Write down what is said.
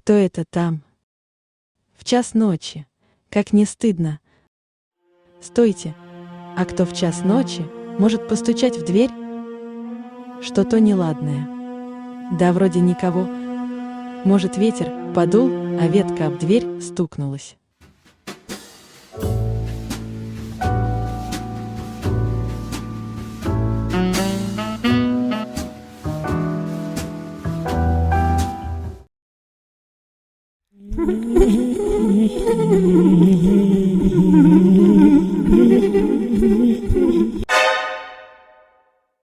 Кто это там? В час ночи. Как не стыдно. Стойте. А кто в час ночи может постучать в дверь? Что-то неладное. Да вроде никого. Может, ветер подул, а ветка об дверь стукнулась.